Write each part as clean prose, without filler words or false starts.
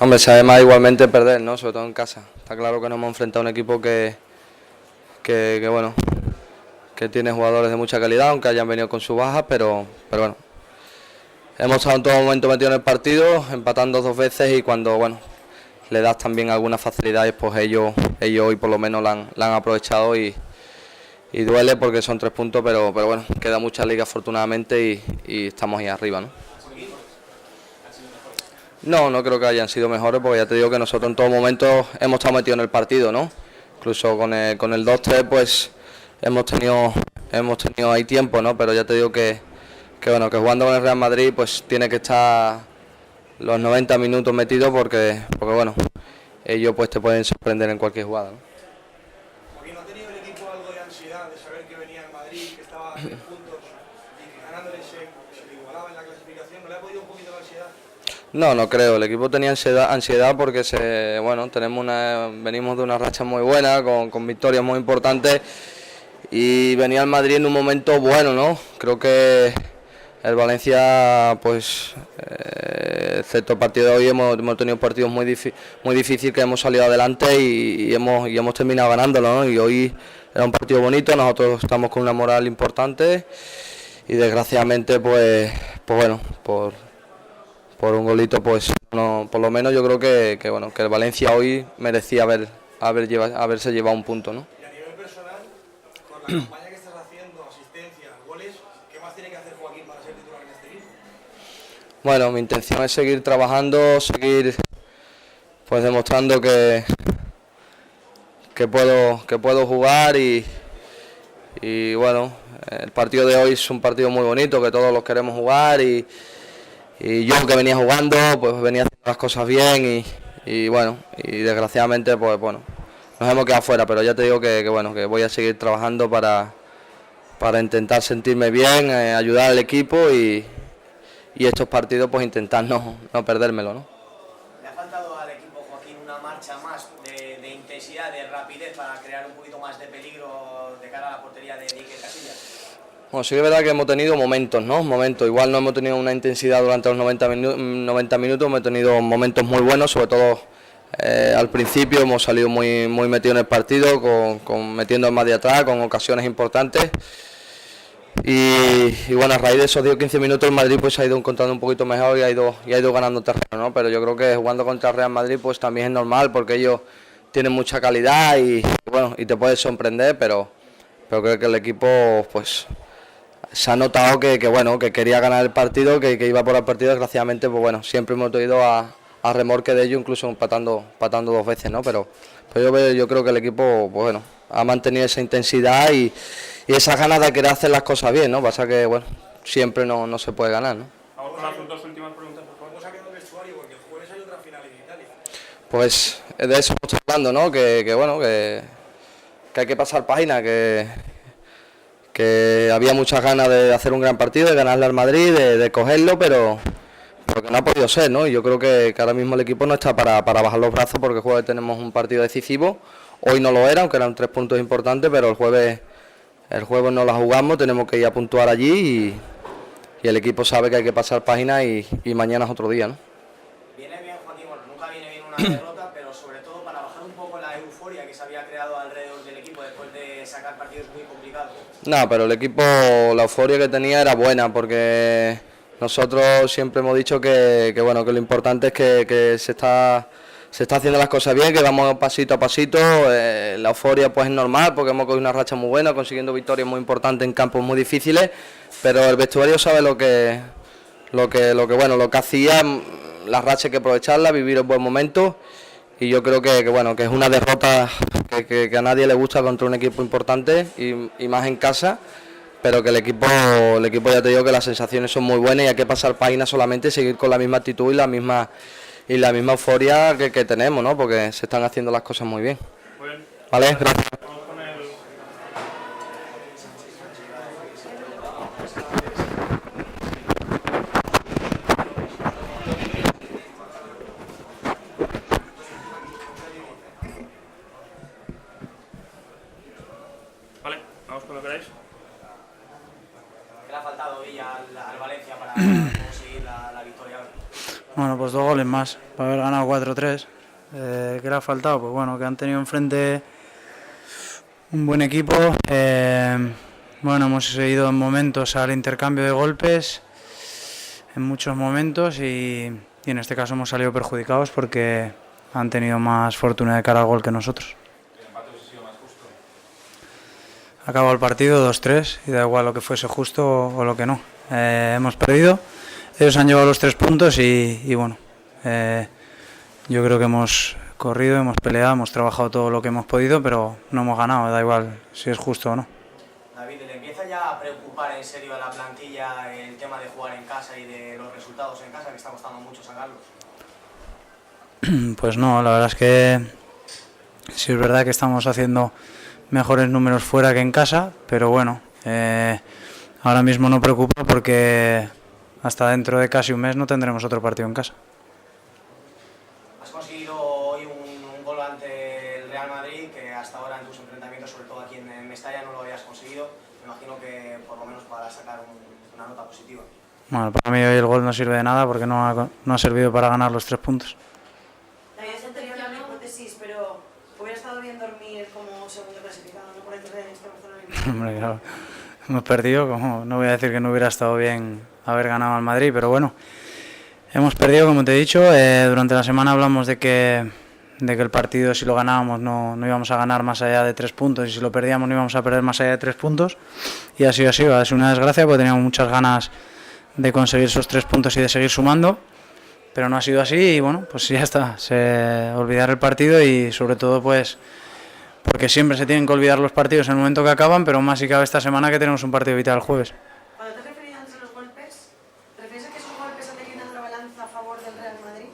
Hombre, sabe más igualmente perder, ¿no? Sobre todo en casa. Está claro que nos hemos enfrentado a un equipo bueno, que tiene jugadores de mucha calidad, aunque hayan venido con su baja, pero bueno. Hemos estado en todo momento metidos en el partido, empatando 2 veces y cuando, bueno, le das también algunas facilidades, pues ellos hoy por lo menos la han aprovechado y duele porque son 3 puntos, pero bueno, queda mucha liga afortunadamente y estamos ahí arriba, ¿no? No creo que hayan sido mejores porque ya te digo que nosotros en todo momento hemos estado metidos en el partido, ¿no? Incluso con el 2-3 pues hemos tenido ahí tiempo, ¿no? Pero ya te digo que bueno, que jugando con el Real Madrid pues tiene que estar los 90 minutos metidos porque bueno, ellos pues te pueden sorprender en cualquier jugada, ¿no? Porque no ha tenido el equipo algo de ansiedad de saber que venía el Madrid, que estaba a 3 puntos y que ganándole se le igualaba en la clasificación. ¿No le ha podido un poquito la ansiedad? No creo. El equipo tenía ansiedad porque bueno, venimos de una racha muy buena, con victorias muy importantes y venía el Madrid en un momento bueno, ¿no? Creo que el Valencia, pues, excepto el partido de hoy, hemos tenido partidos muy difíciles que hemos salido adelante y hemos terminado ganándolo, ¿no? Y hoy era un partido bonito, nosotros estamos con una moral importante y desgraciadamente, pues bueno, por un golito, pues no, por lo menos yo creo que bueno, que el Valencia hoy merecía haberse llevado un punto, ¿no? Y a nivel personal, con la campaña que estás haciendo, asistencias, goles, ¿qué más tiene que hacer Joaquín para ser titular en este equipo? Bueno, mi intención es seguir trabajando, seguir pues demostrando que puedo jugar y bueno, el partido de hoy es un partido muy bonito, que todos los queremos jugar y yo que venía jugando, pues venía haciendo las cosas bien y bueno, y desgraciadamente pues bueno, nos hemos quedado fuera, pero ya te digo que bueno, que voy a seguir trabajando para intentar sentirme bien, ayudar al equipo y estos partidos pues intentar no perdérmelo, ¿no? ¿Le ha faltado al equipo, Joaquín, una marcha más de intensidad, de rapidez para crear un poquito más de peligro de cara a la portería de Iker Casillas? Bueno, sí que es verdad que hemos tenido momentos, ¿no? Momentos. Igual no hemos tenido una intensidad durante los 90 minutos, hemos tenido momentos muy buenos, sobre todo al principio hemos salido muy metidos en el partido, metiendo el más de atrás, con ocasiones importantes. Y bueno, a raíz de esos 10 o 15 minutos el Madrid pues ha ido encontrando un poquito mejor y ha ido ganando terreno, ¿no? Pero yo creo que jugando contra el Real Madrid pues también es normal porque ellos tienen mucha calidad y bueno, y te puede sorprender, pero creo que el equipo pues se ha notado que bueno, que quería ganar el partido, que iba por el partido, desgraciadamente pues bueno, siempre hemos ido a remorque de ello, incluso empatando 2 veces, ¿no? Pero yo creo que el equipo pues bueno, ha mantenido esa intensidad y esa ganas de querer hacer las cosas bien, ¿no? Pasa que bueno, siempre no se puede ganar, ¿no? Vamos con las dos últimas preguntas, por favor. ¿Cómo se ha quedado el vestuario? Porque el jueves hay otra final en Italia. Pues de eso estamos hablando, ¿no? Que bueno, que hay que pasar página, que había muchas ganas de hacer un gran partido, de ganarle al Madrid, de cogerlo, pero que no ha podido ser, ¿no? Y yo creo que ahora mismo el equipo no está para bajar los brazos porque el jueves tenemos un partido decisivo. Hoy no lo era, aunque eran 3 puntos importantes, pero el jueves no la jugamos, tenemos que ir a puntuar allí y el equipo sabe que hay que pasar página y mañana es otro día, ¿no? Viene bien, Joaquín, bueno, nunca viene bien una derrota, pero sobre todo para bajar un poco la euforia que se había creado alrededor del equipo después de sacar partidos muy complicados. No, pero el equipo, la euforia que tenía era buena porque nosotros siempre hemos dicho que bueno, que lo importante es que se está haciendo las cosas bien, que vamos pasito a pasito. La euforia pues es normal porque hemos cogido una racha muy buena, consiguiendo victorias muy importantes en campos muy difíciles, pero el vestuario sabe lo que hacía, la racha hay que aprovecharla, vivir un buen momento y yo creo que bueno, que es una derrota que a nadie le gusta contra un equipo importante y más en casa. Pero que el equipo ya te digo que las sensaciones son muy buenas y hay que pasar página solamente, seguir con la misma actitud y la misma euforia que tenemos, ¿no? Porque se están haciendo las cosas muy bien. Muy bien. Vale, gracias. Vamos con el... Vale, vamos con lo que queráis. ¿Qué le ha faltado hoy al Valencia para conseguir la victoria hoy? Bueno, pues pues 2 goles más para haber ganado 4-3. ¿Qué le ha faltado? Pues bueno, que han tenido enfrente un buen equipo. Bueno, hemos ido en momentos al intercambio de golpes, en muchos momentos, y en este caso hemos salido perjudicados porque han tenido más fortuna de cara al gol que nosotros. ¿El empate hubiese sido más justo? Acabó el partido 2-3 y da igual lo que fuese justo o lo que no. Hemos perdido, ellos han llevado los 3 puntos y bueno, yo creo que hemos corrido, hemos peleado, hemos trabajado todo lo que hemos podido, pero no hemos ganado, da igual si es justo o no. David, ¿le empieza ya a preocupar en serio a la plantilla el tema de jugar en casa y de los resultados en casa, que está costando mucho sacarlos? Pues no, la verdad es que sí es verdad que estamos haciendo mejores números fuera que en casa, pero bueno, ahora mismo no preocupa porque hasta dentro de casi un mes no tendremos otro partido en casa. Has conseguido hoy un gol ante el Real Madrid, que hasta ahora en tus enfrentamientos, sobre todo aquí en Mestalla, no lo habías conseguido. Me imagino que por lo menos para sacar una nota positiva. Bueno, para mí hoy el gol no sirve de nada porque no ha servido para ganar los 3 puntos. También es anterior a una hipótesis, pero hubiera estado bien dormir como segundo clasificado, no por entrar en esta Barcelona. Hombre, claro, hemos perdido, como no voy a decir que no hubiera estado bien haber ganado al Madrid, pero bueno, hemos perdido, como te he dicho. Durante la semana hablamos de que el partido, si lo ganábamos, no íbamos a ganar más allá de 3 puntos, y si lo perdíamos no íbamos a perder más allá de 3 puntos, y así ha sido. Es una desgracia porque teníamos muchas ganas de conseguir esos 3 puntos y de seguir sumando, pero no ha sido así, y bueno, pues ya está, olvidar el partido, y sobre todo pues porque siempre se tienen que olvidar los partidos en el momento que acaban, pero más si cabe esta semana que tenemos un partido vital el jueves. Cuando te has referido antes a los golpes, ¿te refieres a que esos golpes han declinado la balanza a favor del Real Madrid?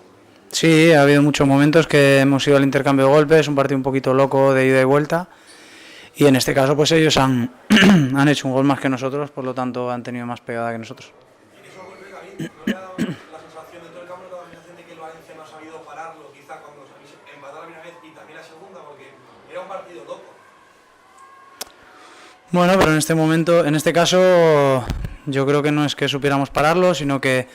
Sí, ha habido muchos momentos que hemos ido al intercambio de golpes, un partido un poquito loco de ida y vuelta, y en este caso pues ellos han hecho un gol más que nosotros, por lo tanto han tenido más pegada que nosotros. Y en esos golpes, David, ¿no le ha dado la sensación de todo el campo, la sensación de que el Valencia no ha sabido pararlo, quizá cuando empató la primera vez y también la segunda, porque era un partido loco? Bueno, pero en este momento, en este caso, yo creo que no es que supiéramos pararlo, sino que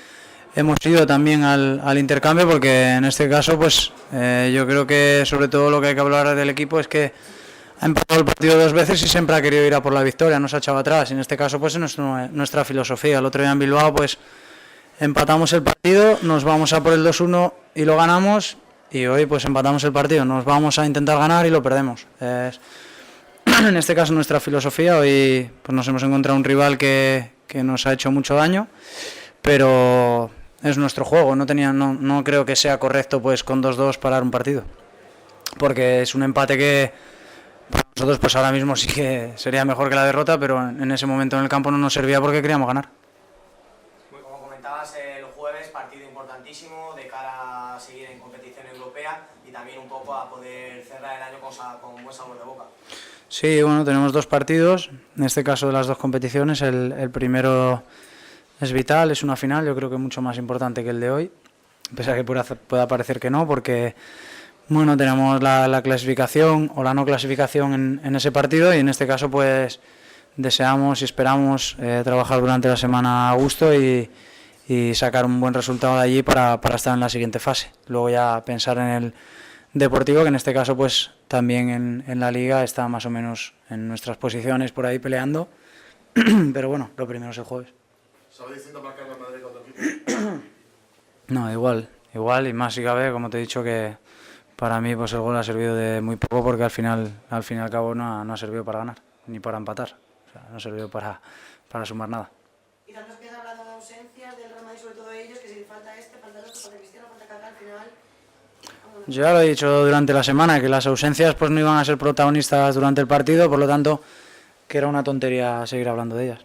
hemos ido también al intercambio, porque en este caso, pues yo creo que sobre todo lo que hay que hablar del equipo es que ha empatado el partido 2 veces y siempre ha querido ir a por la victoria, no se ha echado atrás. Y en este caso, pues es nuestra filosofía. El otro día en Bilbao, pues empatamos el partido, nos vamos a por el 2-1 y lo ganamos, y hoy pues empatamos el partido, nos vamos a intentar ganar y lo perdemos. En este caso nuestra filosofía. Hoy pues nos hemos encontrado un rival que nos ha hecho mucho daño, pero es nuestro juego. No creo que sea correcto pues con 2-2 parar un partido, porque es un empate que para nosotros pues ahora mismo sí que sería mejor que la derrota, pero en ese momento en el campo no nos servía porque queríamos ganar. Como comentabas, el jueves, partido importantísimo de cara a seguir en competición europea y también un poco a poder cerrar el año con buen sabor de boca. Sí, bueno, tenemos 2 partidos, en este caso de las 2 competiciones. El primero es vital, es una final, yo creo que mucho más importante que el de hoy, pese a que pueda parecer que no, porque bueno, tenemos la clasificación o la no clasificación en ese partido, y en este caso pues deseamos y esperamos trabajar durante la semana a gusto y sacar un buen resultado de allí para estar en la siguiente fase. Luego ya pensar en el deportivo, que en este caso pues también en la liga está más o menos en nuestras posiciones por ahí peleando, pero bueno, lo primero es el jueves. ¿Sabe distinto marcar el Madrid con otro equipo? No, igual, y más si cabe, como te he dicho, que para mí pues el gol ha servido de muy poco, porque al fin y al cabo no ha servido para ganar, ni para empatar, o sea, no ha servido para sumar nada. Y tantos que has hablado de ausencias del Real Madrid, sobre todo ellos, que si falta falta el otro, falta Cristiano, falta Kaká, al final... Yo ya lo he dicho durante la semana, que las ausencias pues no iban a ser protagonistas durante el partido, por lo tanto que era una tontería seguir hablando de ellas.